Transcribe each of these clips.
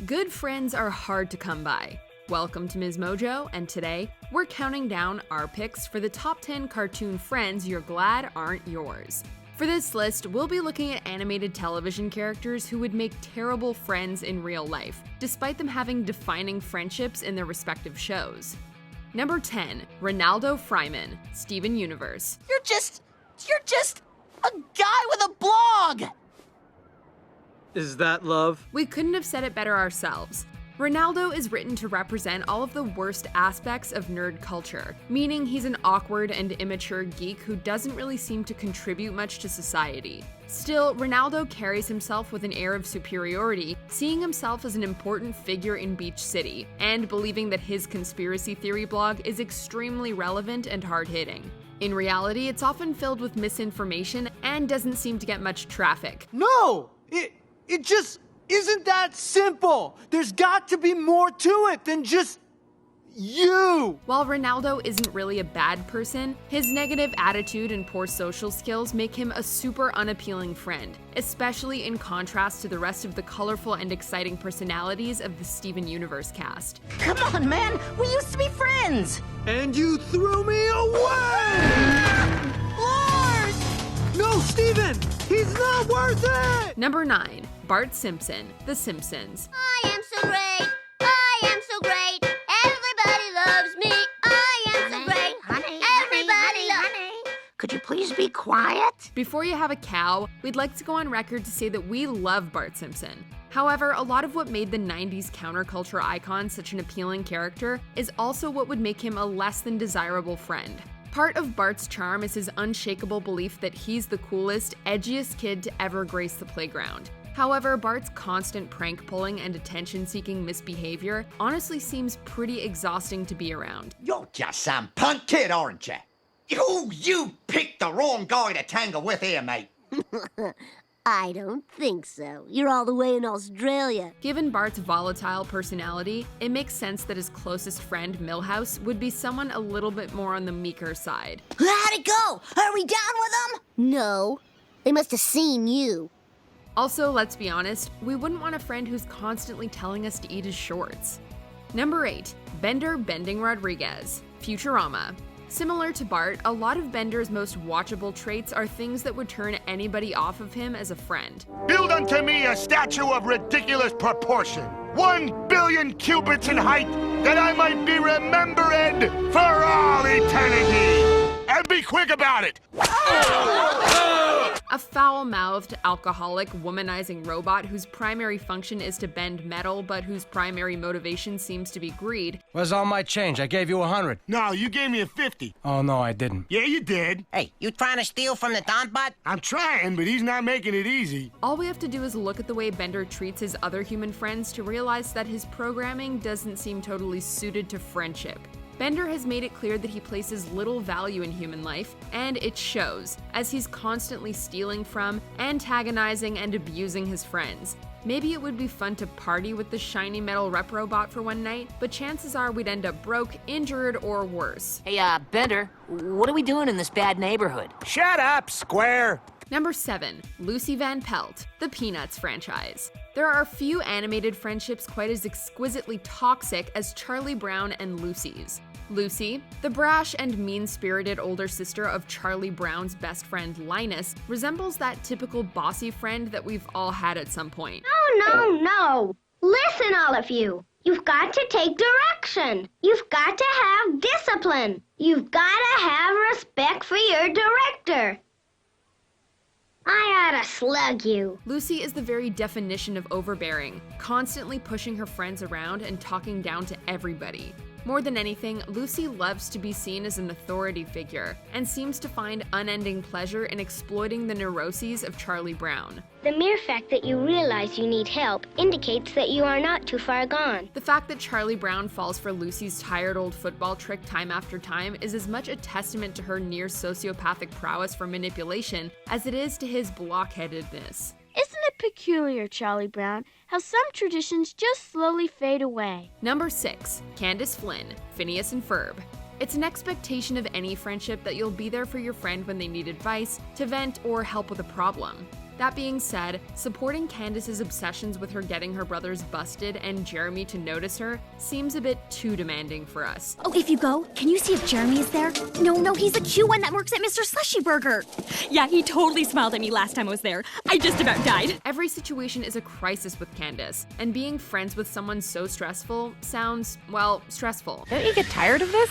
Good friends are hard to come by. Welcome to MsMojo, and today, we're counting down our picks for the top 10 cartoon friends you're glad aren't yours. For this list, we'll be looking at animated television characters who would make terrible friends in real life, despite them having defining friendships in their respective shows. Number 10, Ronaldo Fryman, Steven Universe. You're just a guy with a blog! Is that love? We couldn't have said it better ourselves. Ronaldo is written to represent all of the worst aspects of nerd culture, meaning he's an awkward and immature geek who doesn't really seem to contribute much to society. Still, Ronaldo carries himself with an air of superiority, seeing himself as an important figure in Beach City, and believing that his conspiracy theory blog is extremely relevant and hard-hitting. In reality, it's often filled with misinformation and doesn't seem to get much traffic. No! It just isn't that simple. There's got to be more to it than just you. While Ronaldo isn't really a bad person, his negative attitude and poor social skills make him a super unappealing friend, especially in contrast to the rest of the colorful and exciting personalities of the Steven Universe cast. Come on, man! We used to be friends! And you threw me away! Lord! No, Steven! He's not worth it! Number 9, Bart Simpson, The Simpsons. I am so great. I am so great. Everybody loves me. I am so great. Honey, Everybody loves me. Could you please be quiet? Before you have a cow, we'd like to go on record to say that we love Bart Simpson. However, a lot of what made the 90s counterculture icon such an appealing character is also what would make him a less than desirable friend. Part of Bart's charm is his unshakable belief that he's the coolest, edgiest kid to ever grace the playground. However, Bart's constant prank pulling and attention-seeking misbehavior honestly seems pretty exhausting to be around. You're just some punk kid, aren't you? You picked the wrong guy to tangle with here, mate. I don't think so. You're all the way in Australia. Given Bart's volatile personality, it makes sense that his closest friend, Milhouse, would be someone a little bit more on the meeker side. How'd it go? Are we done with them? No. They must have seen you. Also, let's be honest, we wouldn't want a friend who's constantly telling us to eat his shorts. Number 8, Bender Bending Rodriguez, Futurama. Similar to Bart, a lot of Bender's most watchable traits are things that would turn anybody off of him as a friend. Build unto me a statue of ridiculous proportion, 1 billion cubits in height, that I might be remembered for all eternity. And be quick about it. A foul-mouthed, alcoholic, womanizing robot whose primary function is to bend metal, but whose primary motivation seems to be greed. Where's all my change? I gave you 100. No, you gave me a 50. Oh, no, I didn't. Yeah, you did. Hey, you trying to steal from the Don Bot? I'm trying, but he's not making it easy. All we have to do is look at the way Bender treats his other human friends to realize that his programming doesn't seem totally suited to friendship. Bender has made it clear that he places little value in human life, and it shows, as he's constantly stealing from, antagonizing, and abusing his friends. Maybe it would be fun to party with the shiny metal rep robot for one night, but chances are we'd end up broke, injured, or worse. Hey, Bender, what are we doing in this bad neighborhood? Shut up, Square. Number 7, Lucy Van Pelt, the Peanuts franchise. There are few animated friendships quite as exquisitely toxic as Charlie Brown and Lucy's. Lucy, the brash and mean-spirited older sister of Charlie Brown's best friend Linus, resembles that typical bossy friend that we've all had at some point. No. Listen, all of you. You've got to take direction. You've got to have discipline. You've got to have respect for your director. I ought to slug you. Lucy is the very definition of overbearing, constantly pushing her friends around and talking down to everybody. More than anything, Lucy loves to be seen as an authority figure and seems to find unending pleasure in exploiting the neuroses of Charlie Brown. The mere fact that you realize you need help indicates that you are not too far gone. The fact that Charlie Brown falls for Lucy's tired old football trick time after time is as much a testament to her near sociopathic prowess for manipulation as it is to his blockheadedness. Isn't it peculiar, Charlie Brown, how some traditions just slowly fade away? Number 6, Candace Flynn, Phineas and Ferb. It's an expectation of any friendship that you'll be there for your friend when they need advice, to vent, or help with a problem. That being said, supporting Candace's obsessions with her getting her brothers busted and Jeremy to notice her seems a bit too demanding for us. Oh, if you go, can you see if Jeremy is there? No, he's the cute one that works at Mr. Slushy Burger. Yeah, he totally smiled at me last time I was there. I just about died. Every situation is a crisis with Candace, and being friends with someone so stressful sounds, well, stressful. Don't you get tired of this?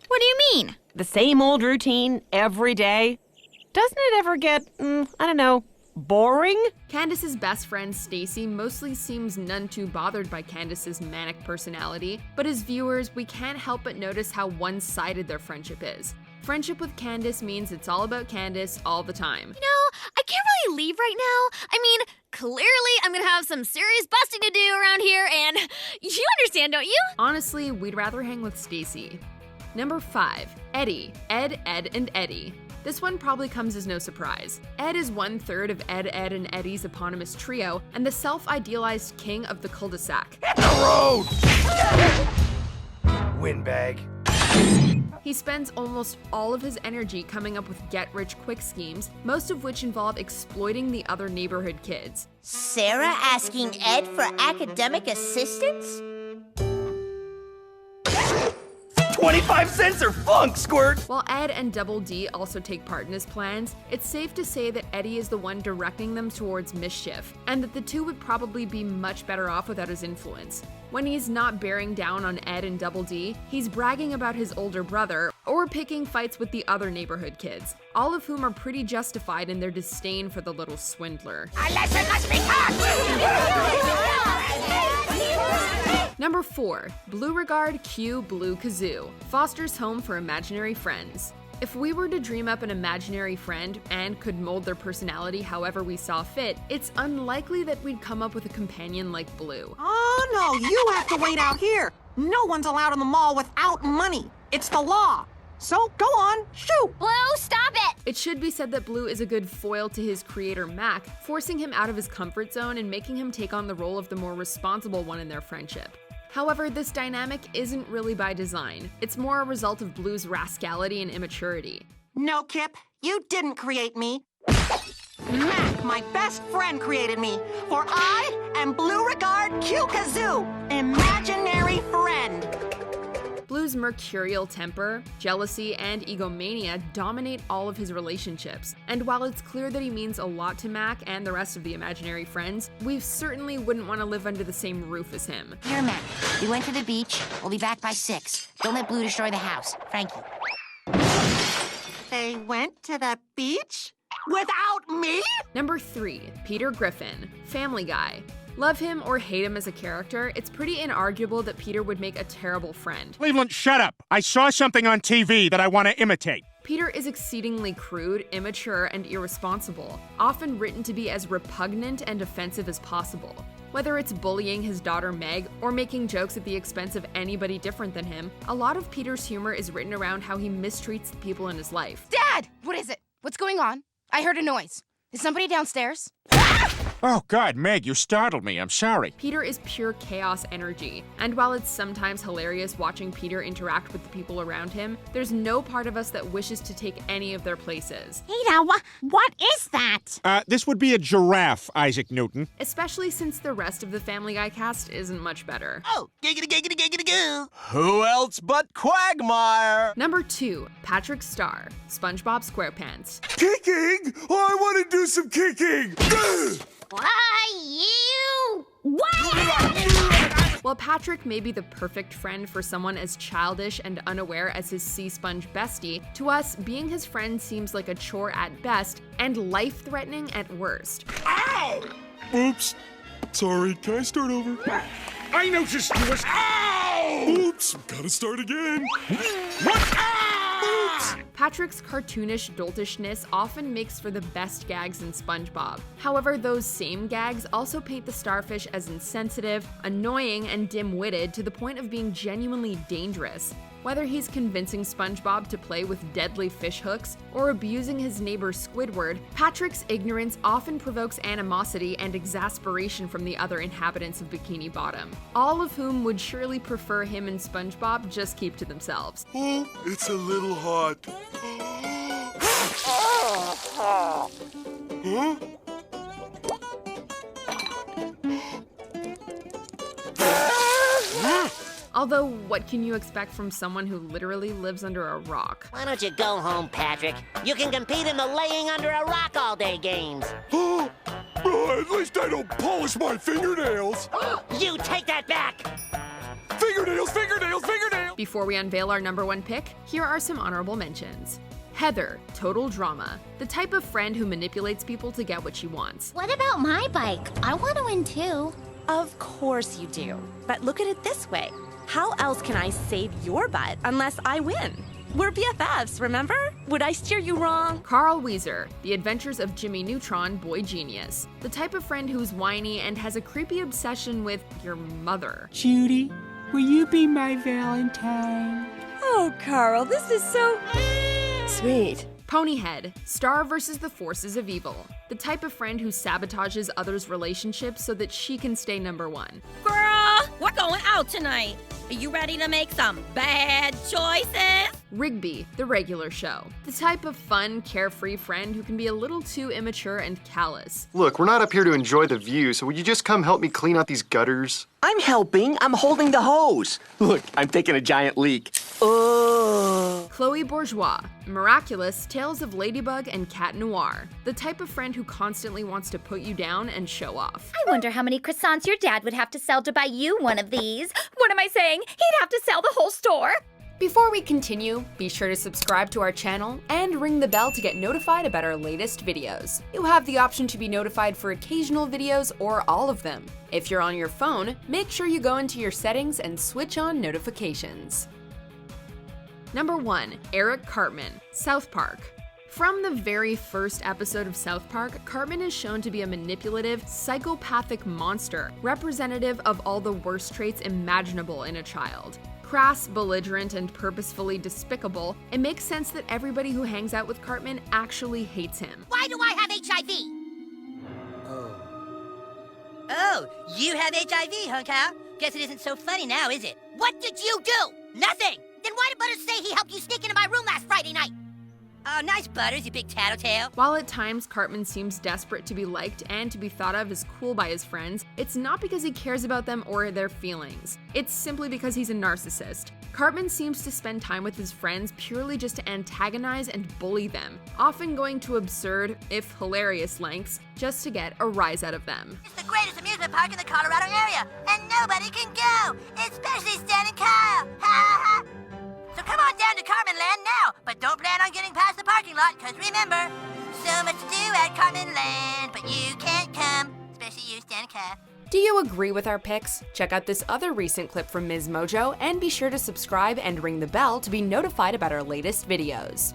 What do you mean? The same old routine every day? Doesn't it ever get, I don't know, boring? Candace's best friend Stacy mostly seems none too bothered by Candace's manic personality, but as viewers, we can't help but notice how one-sided their friendship is. Friendship with Candace means it's all about Candace all the time. You know, I can't really leave right now. I mean, clearly I'm gonna have some serious busting to do around here, and you understand, don't you? Honestly, we'd rather hang with Stacy. Number 5, Eddie. Ed, and Eddie. This one probably comes as no surprise. Ed is 1/3 of Ed, and Eddie's eponymous trio, and the self-idealized king of the cul-de-sac. Hit the road! Windbag. He spends almost all of his energy coming up with get-rich-quick schemes, most of which involve exploiting the other neighborhood kids. Sarah asking Ed for academic assistance? 25 cents or funk, Squirt! While Ed and Double D also take part in his plans, it's safe to say that Eddie is the one directing them towards mischief, and that the two would probably be much better off without his influence. When he's not bearing down on Ed and Double D, he's bragging about his older brother, or picking fights with the other neighborhood kids, all of whom are pretty justified in their disdain for the little swindler. Number 4, Blooregard Q Blue Kazoo, Foster's home for imaginary friends. If we were to dream up an imaginary friend and could mold their personality however we saw fit, it's unlikely that we'd come up with a companion like Blue. Oh no, you have to wait out here. No one's allowed in the mall without money. It's the law. So go on, shoot! Blue, stop it! It should be said that Blue is a good foil to his creator Mac, forcing him out of his comfort zone and making him take on the role of the more responsible one in their friendship. However, this dynamic isn't really by design. It's more a result of Blue's rascality and immaturity. No, Kip, you didn't create me. Mac, my best friend, created me. For I am Blooregard Q Kazoo, imaginary friend. Blue's mercurial temper, jealousy, and egomania dominate all of his relationships, and while it's clear that he means a lot to Mac and the rest of the imaginary friends, we certainly wouldn't want to live under the same roof as him. Here, Mac. We went to the beach. We'll be back by 6. Don't let Blue destroy the house. Frankie. They went to the beach? Without me? Number 3, Peter Griffin, Family Guy. Love him or hate him as a character, it's pretty inarguable that Peter would make a terrible friend. Cleveland, shut up. I saw something on TV that I want to imitate. Peter is exceedingly crude, immature, and irresponsible, often written to be as repugnant and offensive as possible. Whether it's bullying his daughter Meg or making jokes at the expense of anybody different than him, a lot of Peter's humor is written around how he mistreats the people in his life. Dad! What is it? What's going on? I heard a noise. Is somebody downstairs? Oh, God, Meg, you startled me. I'm sorry. Peter is pure chaos energy, and while it's sometimes hilarious watching Peter interact with the people around him, there's no part of us that wishes to take any of their places. Peter, what is that? This would be a giraffe, Isaac Newton. Especially since the rest of the Family Guy cast isn't much better. Oh, giggity-giggity-giggity-goo. Who else but Quagmire? Number 2, Patrick Star, SpongeBob SquarePants. Kicking? Oh, I want to do some kicking! Why, you? While Patrick may be the perfect friend for someone as childish and unaware as his sea sponge bestie, to us, being his friend seems like a chore at best and life-threatening at worst. Ow! Oops. Sorry, can I start over? I noticed you was... Ow! Oops, gotta start again. What? Ow! Patrick's cartoonish doltishness often makes for the best gags in SpongeBob. However, those same gags also paint the starfish as insensitive, annoying, and dim-witted to the point of being genuinely dangerous. Whether he's convincing SpongeBob to play with deadly fish hooks or abusing his neighbor Squidward, Patrick's ignorance often provokes animosity and exasperation from the other inhabitants of Bikini Bottom, all of whom would surely prefer him and SpongeBob just keep to themselves. Oh, it's a little hot. Huh? Although, what can you expect from someone who literally lives under a rock? Why don't you go home, Patrick? You can compete in the laying under a rock all day games. At least I don't polish my fingernails. You take that back! Fingernails, fingernails, fingernails! Before we unveil our number one pick, here are some honorable mentions. Heather, total drama. The type of friend who manipulates people to get what she wants. What about my bike? I want to win too. Of course you do. But look at it this way. How else can I save your butt unless I win? We're BFFs, remember? Would I steer you wrong? Carl Wheezer, The Adventures of Jimmy Neutron, Boy Genius. The type of friend who's whiny and has a creepy obsession with your mother. Judy, will you be my Valentine? Oh, Carl, this is so sweet. Ponyhead, Star versus the Forces of Evil. The type of friend who sabotages others' relationships so that she can stay number one. Girl, we're going out tonight. Are you ready to make some bad choices? Rigby, The Regular Show. The type of fun, carefree friend who can be a little too immature and callous. Look, we're not up here to enjoy the view, so would you just come help me clean out these gutters? I'm helping. I'm holding the hose. Look, I'm taking a giant leak. Oh. Chloé Bourgeois, Miraculous, Tales of Ladybug and Cat Noir. The type of friend who constantly wants to put you down and show off. I wonder how many croissants your dad would have to sell to buy you one of these. What am I saying? He'd have to sell the whole store. Before we continue, be sure to subscribe to our channel and ring the bell to get notified about our latest videos. You have the option to be notified for occasional videos or all of them. If you're on your phone, make sure you go into your settings and switch on notifications. Number 1. Eric Cartman, South Park. From the very first episode of South Park, Cartman is shown to be a manipulative, psychopathic monster, representative of all the worst traits imaginable in a child. Crass, belligerent, and purposefully despicable, it makes sense that everybody who hangs out with Cartman actually hates him. Why do I have HIV? Oh, you have HIV, huh, Kyle? Guess it isn't so funny now, is it? What did you do? Nothing! Then why did Butters say he helped you sneak into my room last Friday night? Oh, nice Butters, you big tattletale. While at times Cartman seems desperate to be liked and to be thought of as cool by his friends, it's not because he cares about them or their feelings. It's simply because he's a narcissist. Cartman seems to spend time with his friends purely just to antagonize and bully them, often going to absurd, if hilarious lengths, just to get a rise out of them. It's the greatest amusement park in the Colorado area, and nobody can go, especially Stan and Kyle. Ha ha ha! So come on down to Cartman Land now, but don't plan on getting past the parking lot, because remember, so much to do at Cartman Land, but you can't come, especially you, Stan and Kyle. Do you agree with our picks? Check out this other recent clip from MsMojo and be sure to subscribe and ring the bell to be notified about our latest videos.